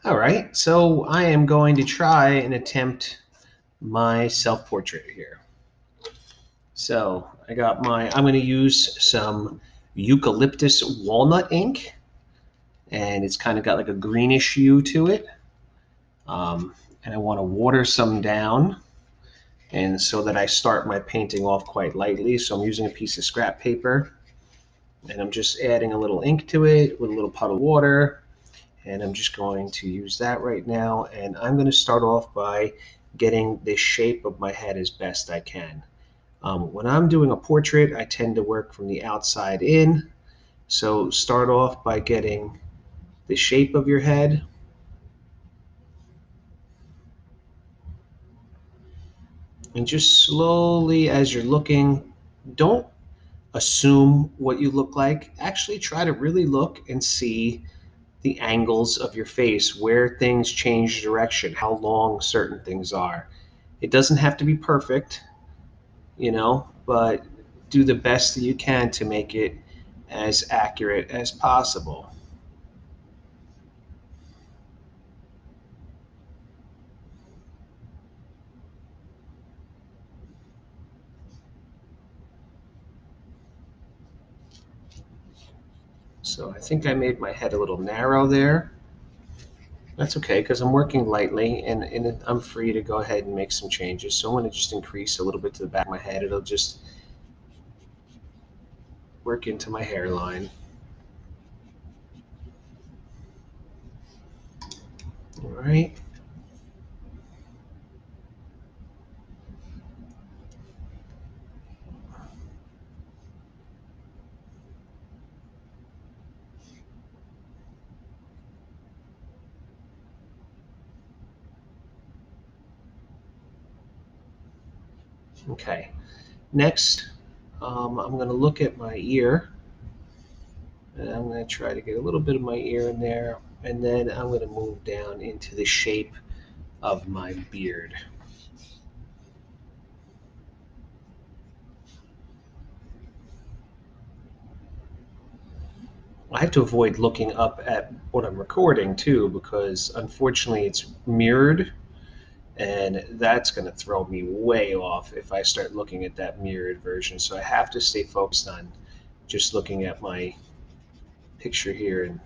All right, so I am going to try and attempt my self-portrait here. So I'm going to use some eucalyptus walnut ink, and it's kind of got like a greenish hue to it. And I want to water some down, and so that I start my painting off quite lightly. So I'm using a piece of scrap paper, and I'm just adding a little ink to it with a little puddle of water. And I'm just going to use that right now. And I'm going to start off by getting the shape of my head as best I can. When I'm doing a portrait, I tend to work from the outside in. So start off by getting the shape of your head. And just slowly, as you're looking, don't assume what you look like. Actually, try to really look and see the angles of your face, where things change direction, how long certain things are. It doesn't have to be perfect, but do the best that you can to make it as accurate as possible. So I think I made my head a little narrow there. That's okay because I'm working lightly and I'm free to go ahead and make some changes. So I'm going to just increase a little bit to the back of my head. It'll just work into my hairline. All right. Okay. Next, I'm going to look at my ear, and I'm going to try to get a little bit of my ear in there, and then I'm going to move down into the shape of my beard. I have to avoid looking up at what I'm recording too, because unfortunately it's mirrored, and that's going to throw me way off if I start looking at that mirrored version. So I have to stay focused on just looking at my picture here and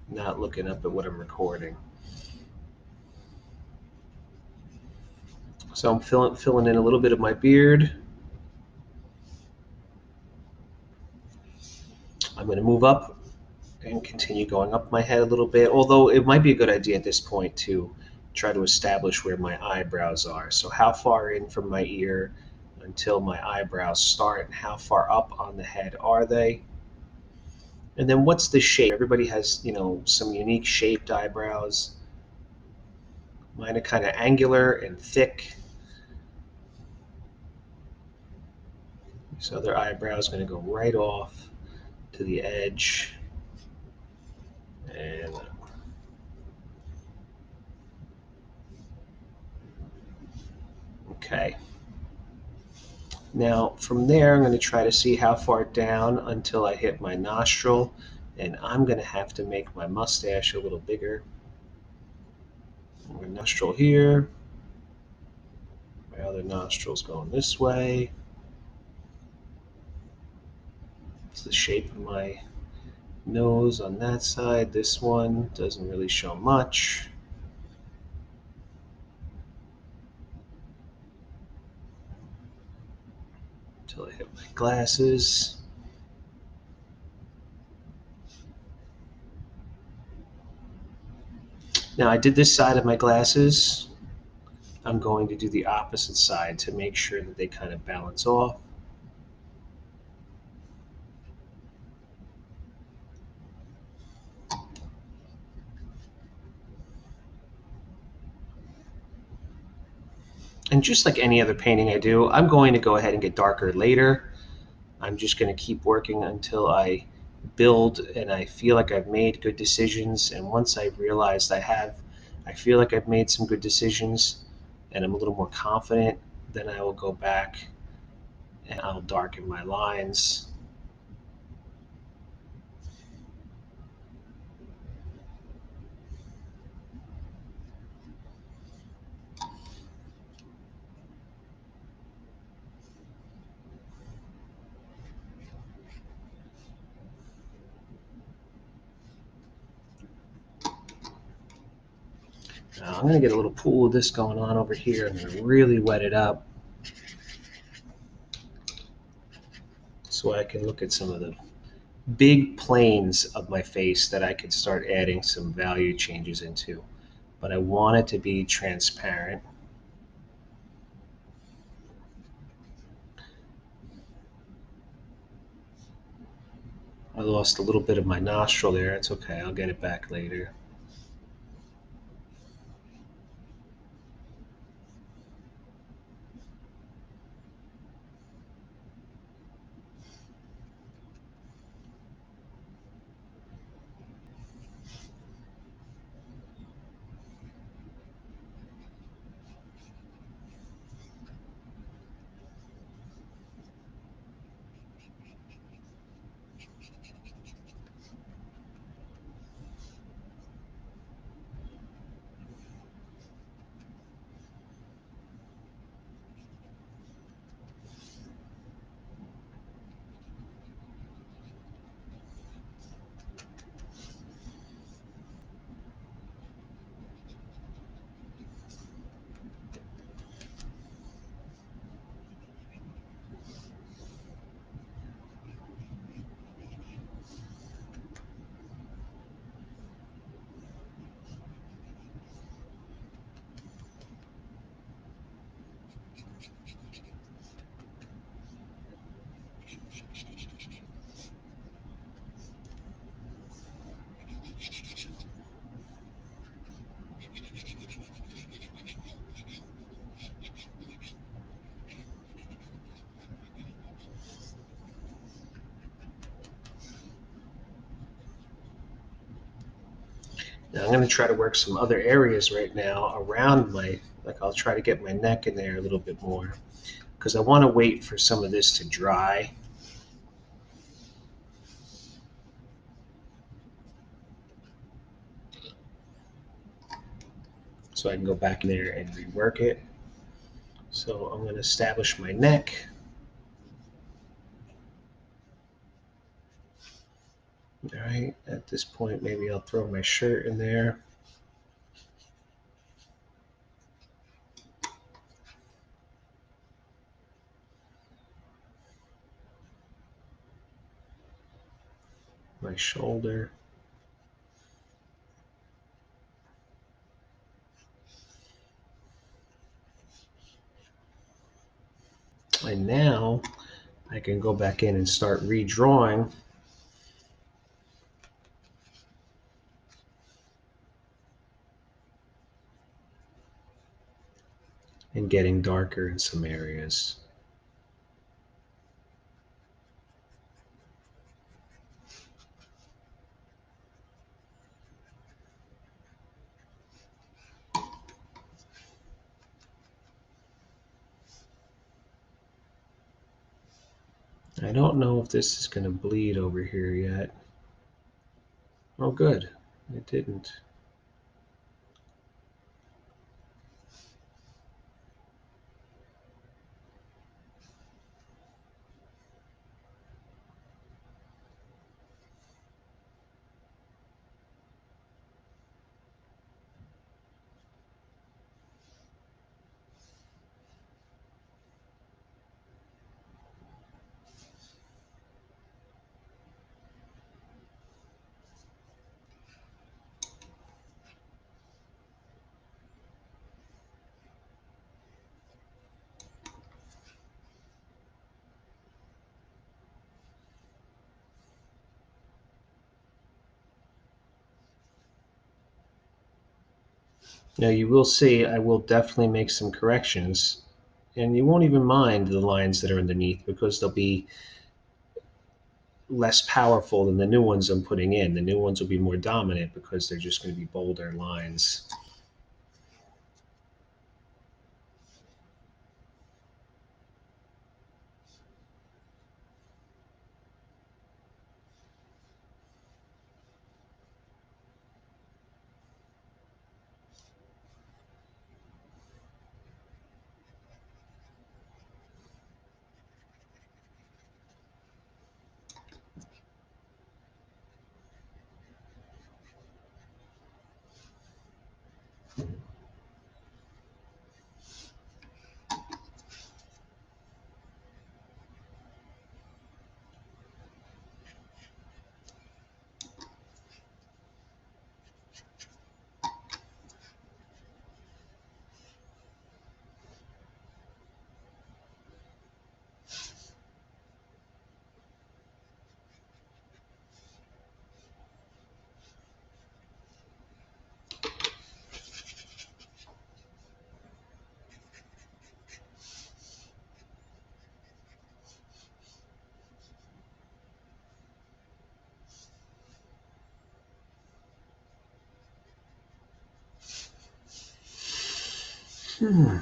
not looking up at what I'm recording. So I'm filling in a little bit of my beard. I'm going to move up and continue going up my head a little bit, although it might be a good idea at this point to try to establish where my eyebrows are. So how far in from my ear until my eyebrows start, and how far up on the head are they? And then what's the shape? Everybody has, some unique shaped eyebrows. Mine are kind of angular and thick. So their eyebrow is going to go right off to the edge. And okay. Now from there, I'm going to try to see how far down until I hit my nostril. And I'm going to have to make my mustache a little bigger. My nostril here. My other nostril's going this way. It's the shape of my nose on that side. This one doesn't really show much. Until I hit my glasses. Now I did this side of my glasses. I'm going to do the opposite side to make sure that they kind of balance off. And just like any other painting I do, I'm going to go ahead and get darker later. I'm just going to keep working until I build and I feel like I've made good decisions. And once I've realized I feel like I've made some good decisions and I'm a little more confident, then I will go back and I'll darken my lines. Now I'm going to get a little pool of this going on over here. I'm going to really wet it up so I can look at some of the big planes of my face that I could start adding some value changes into. But I want it to be transparent. I lost a little bit of my nostril there. It's okay. I'll get it back later. Now I'm going to try to work some other areas right now around like I'll try to get my neck in there a little bit more because I want to wait for some of this to dry. So I can go back in there and rework it. So I'm going to establish my neck. All right, at this point, maybe I'll throw my shirt in there. My shoulder. And now I can go back in and start redrawing. And getting darker in some areas. I don't know if this is going to bleed over here yet. Oh, good. It didn't. Now you will see I will definitely make some corrections, and you won't even mind the lines that are underneath because they'll be less powerful than the new ones I'm putting in. The new ones will be more dominant because they're just going to be bolder lines. I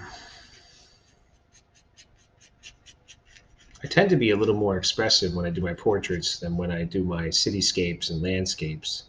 tend to be a little more expressive when I do my portraits than when I do my cityscapes and landscapes.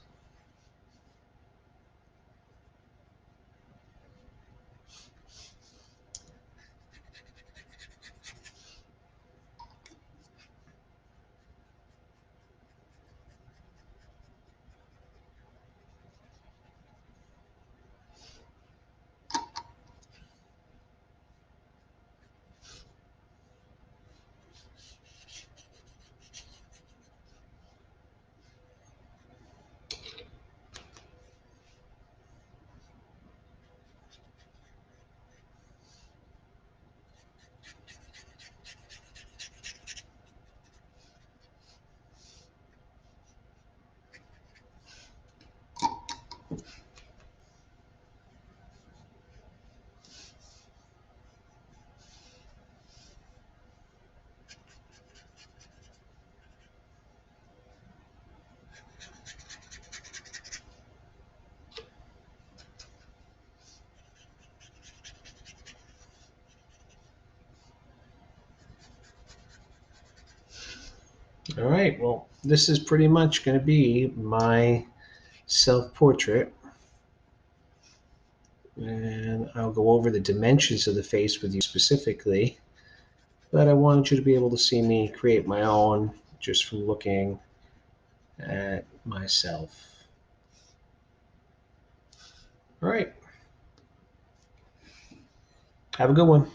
All right, well, this is pretty much going to be my self-portrait. And I'll go over the dimensions of the face with you specifically, but I wanted you to be able to see me create my own just from looking at myself. All right, have a good one.